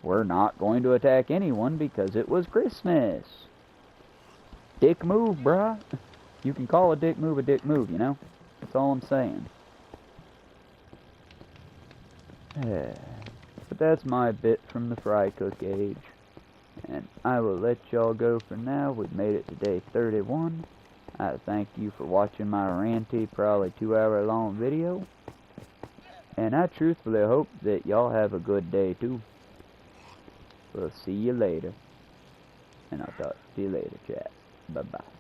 [SPEAKER 1] were not going to attack anyone because it was Christmas. Dick move, bruh. You can call a dick move, you know? That's all I'm saying. But that's my bit from the fry cook age. And I will let y'all go for now. We've made it to day 31. I thank you for watching my ranty, probably 2-hour long video. And I truthfully hope that y'all have a good day too. We'll see you later. And I'll talk to you later, chat. Bye-bye.